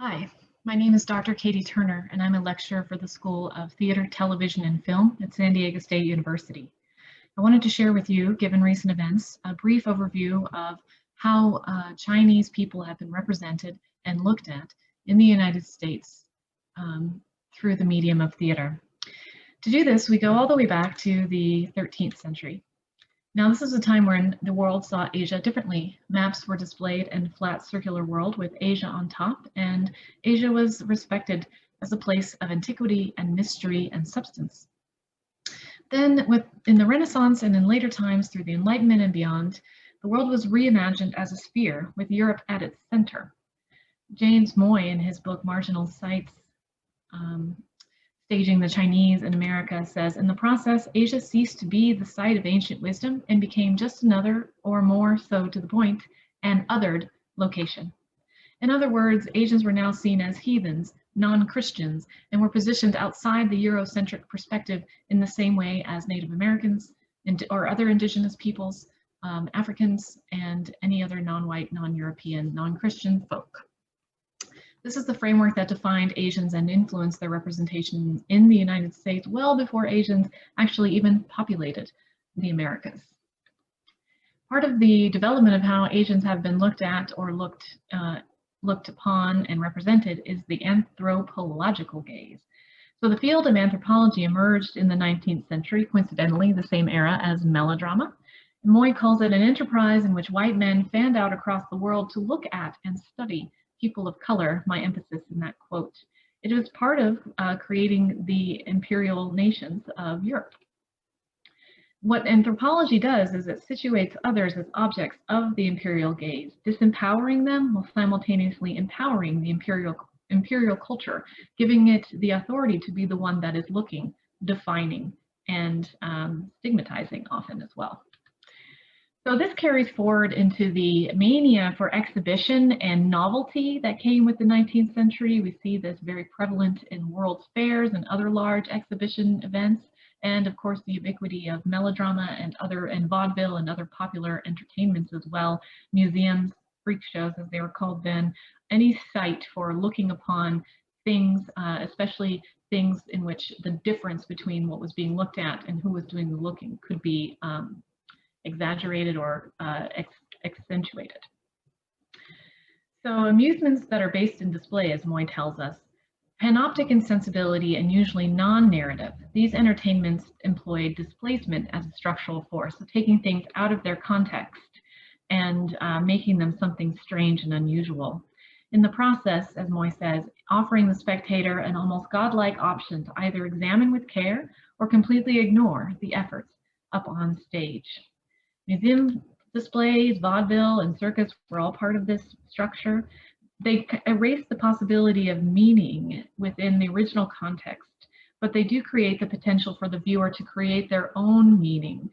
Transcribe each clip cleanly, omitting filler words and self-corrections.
Hi, my name is Dr. Katie Turner, and I'm a lecturer for the School of Theater, Television, and Film at San Diego State University. I wanted to share with you, given recent events, a brief overview of how Chinese people have been represented and looked at in the United States through the medium of theater. To do this, we go all the way back to the 13th century. Now, this is a time when the world saw Asia differently. Maps were displayed in a flat circular world with Asia on top, and Asia was respected as a place of antiquity and mystery and substance. Then, in the Renaissance and in later times through the Enlightenment and beyond, the world was reimagined as a sphere with Europe at its center. James Moy, in his book Marginal Sites, Staging the Chinese in America, says, in the process, Asia ceased to be the site of ancient wisdom and became just another, or more so to the point, an othered location. In other words, Asians were now seen as heathens, non-Christians, and were positioned outside the Eurocentric perspective in the same way as Native Americans or other indigenous peoples, Africans, and any other non-white, non-European, non-Christian folk. This is the framework that defined Asians and influenced their representation in the United States well before Asians actually even populated the Americas. Part of the development of how Asians have been looked at or looked upon and represented is the anthropological gaze. So the field of anthropology emerged in the 19th century, coincidentally the same era as melodrama. Moy calls it an enterprise in which white men fanned out across the world to look at and study people of color, my emphasis in that quote. It was part of creating the imperial nations of Europe. What anthropology does is it situates others as objects of the imperial gaze, disempowering them while simultaneously empowering the imperial culture, giving it the authority to be the one that is looking, defining, and stigmatizing often as well. So this carries forward into the mania for exhibition and novelty that came with the 19th century. We see this very prevalent in world's fairs and other large exhibition events, and of course the ubiquity of melodrama and vaudeville and other popular entertainments as well. Museums, freak shows as they were called then, any site for looking upon things, especially things in which the difference between what was being looked at and who was doing the looking could be exaggerated or accentuated. So amusements that are based in display, as Moy tells us, panoptic in sensibility and usually non-narrative. These entertainments employed displacement as a structural force, so taking things out of their context and making them something strange and unusual. In the process, as Moy says, offering the spectator an almost godlike option to either examine with care or completely ignore the efforts up on stage. Museum displays, vaudeville, and circus were all part of this structure. They erase the possibility of meaning within the original context, but they do create the potential for the viewer to create their own meaning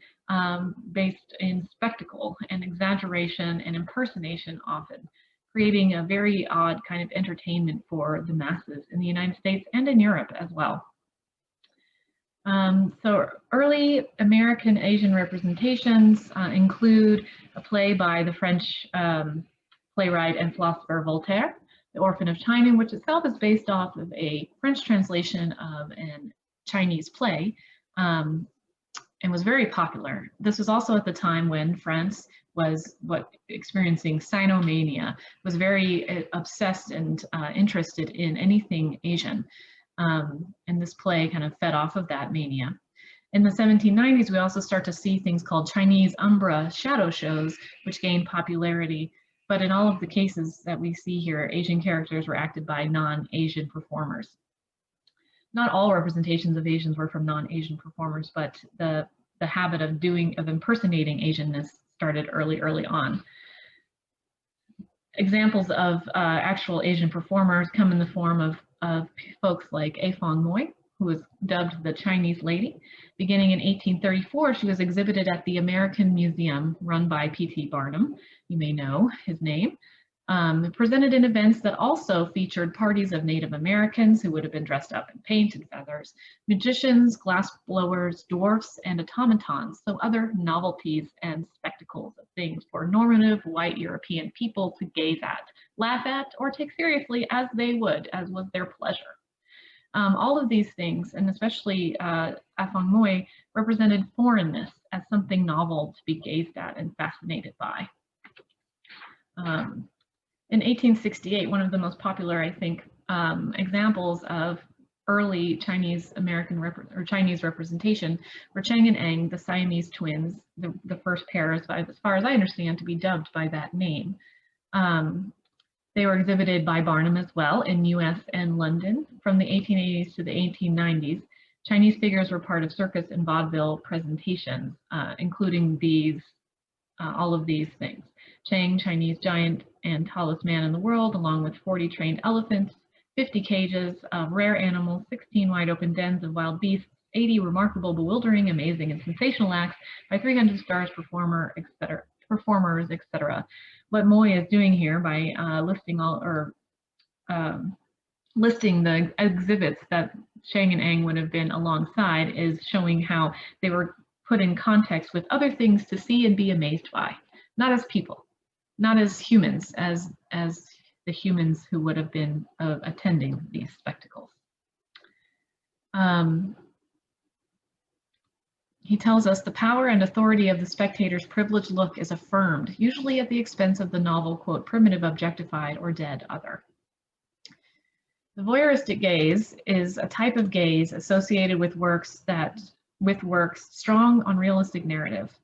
based in spectacle and exaggeration and impersonation often, creating a very odd kind of entertainment for the masses in the United States and in Europe as well. So early American Asian representations include a play by the French playwright and philosopher Voltaire, The Orphan of China, which itself is based off of a French translation of a Chinese play and was very popular. This was also at the time when France was experiencing Sinomania, was very obsessed and interested in anything Asian. And this play kind of fed off of that mania. In the 1790s, we also start to see things called Chinese umbra shadow shows, which gained popularity. But in all of the cases that we see here, Asian characters were acted by non-Asian performers. Not all representations of Asians were from non-Asian performers, but the habit of impersonating Asianness started early on. Examples of actual Asian performers come in the form of folks like Eifong Moy, who was dubbed the Chinese Lady. Beginning in 1834, she was exhibited at the American Museum run by P.T. Barnum. You may know his name. Presented in events that also featured parties of Native Americans who would have been dressed up in paint and feathers, magicians, glass blowers, dwarfs, and automatons, so other novelties and spectacles of things for normative white European people to gaze at, laugh at, or take seriously as they would, as was their pleasure. All of these things, and especially Eifong Moy, represented foreignness as something novel to be gazed at and fascinated by. In 1868, one of the most popular, I think, examples of early Chinese representation were Chang and Eng, the Siamese twins, the first pair, as far as I understand, to be dubbed by that name. They were exhibited by Barnum as well in US and London from the 1880s to the 1890s. Chinese figures were part of circus and vaudeville presentations, including all of these things. Chang, Chinese giant and tallest man in the world, along with 40 trained elephants, 50 cages of rare animals, 16 wide open dens of wild beasts, 80 remarkable, bewildering, amazing, and sensational acts by 300 stars performers, etc. What Moy is doing here by listing the exhibits that Chang and Eng would have been alongside is showing how they were put in context with other things to see and be amazed by, not as people, not as humans, as the humans who would have been attending these spectacles. He tells us the power and authority of the spectator's privileged look is affirmed, usually at the expense of the novel, quote, primitive, objectified, or dead other. The voyeuristic gaze is a type of gaze associated with works strong on realistic narrative.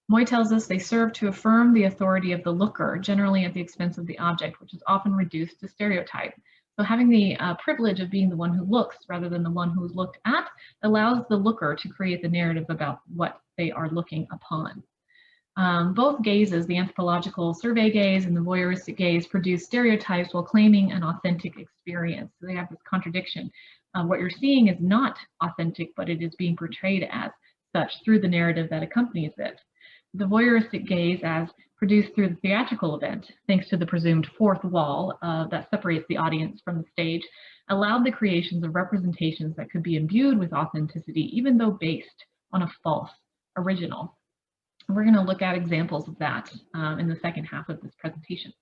Moy tells us they serve to affirm the authority of the looker, generally at the expense of the object, which is often reduced to stereotype. So having the privilege of being the one who looks rather than the one who's looked at allows the looker to create the narrative about what they are looking upon. Both gazes, the anthropological survey gaze and the voyeuristic gaze, produce stereotypes while claiming an authentic experience. So they have this contradiction. What you're seeing is not authentic, but it is being portrayed as such through the narrative that accompanies it. The voyeuristic gaze, as produced through the theatrical event, thanks to the presumed fourth wall that separates the audience from the stage, allowed the creations of representations that could be imbued with authenticity, even though based on a false original. And we're going to look at examples of that in the second half of this presentation.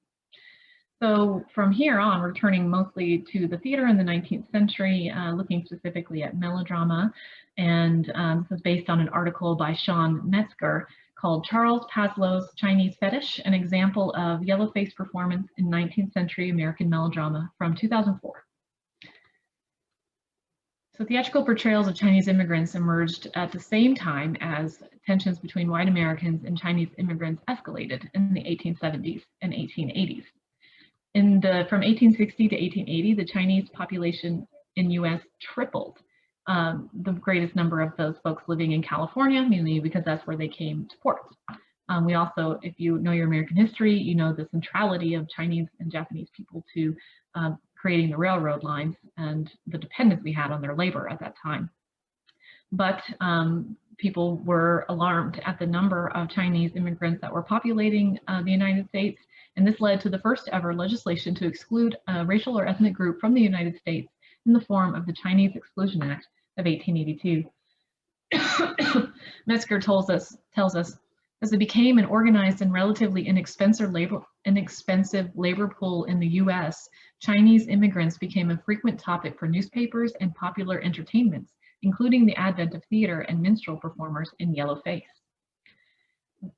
So from here on, we're turning mostly to the theater in the 19th century, looking specifically at melodrama. And this is based on an article by Sean Metzger called Charles Paslow's Chinese Fetish, an example of yellow-face performance in 19th century American melodrama from 2004. So theatrical portrayals of Chinese immigrants emerged at the same time as tensions between white Americans and Chinese immigrants escalated in the 1870s and 1880s. From 1860 to 1880, the Chinese population in US tripled. The greatest number of those folks living in California, mainly because that's where they came to port. We also, if you know your American history, you know the centrality of Chinese and Japanese people to creating the railroad lines and the dependence we had on their labor at that time. But people were alarmed at the number of Chinese immigrants that were populating the United States, and this led to the first ever legislation to exclude a racial or ethnic group from the United States in the form of the Chinese Exclusion Act of 1882. Metzger tells us, as it became an organized and relatively inexpensive labor pool in the US, Chinese immigrants became a frequent topic for newspapers and popular entertainments, including the advent of theater and minstrel performers in yellowface.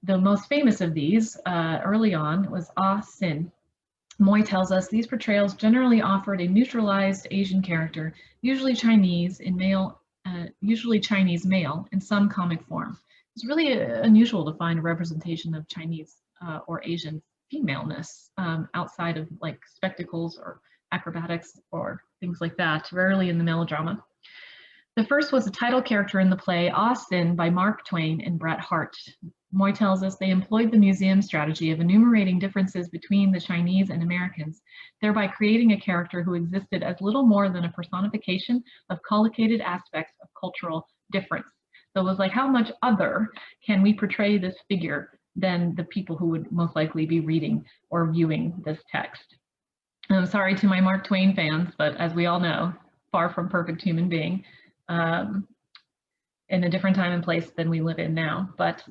The most famous of these early on was Ah Sin. Moy tells us these portrayals generally offered a neutralized Asian character, usually Chinese male, in some comic form. It's really unusual to find a representation of Chinese or Asian femaleness outside of like spectacles or acrobatics or things like that, rarely in the melodrama. The first was a title character in the play Ah Sin by Mark Twain and Bret Hart. Moy tells us they employed the museum strategy of enumerating differences between the Chinese and Americans, thereby creating a character who existed as little more than a personification of collocated aspects of cultural difference. So it was like, how much other can we portray this figure than the people who would most likely be reading or viewing this text. And I'm sorry to my Mark Twain fans, but as we all know, far from perfect human being, in a different time and place than we live in now. But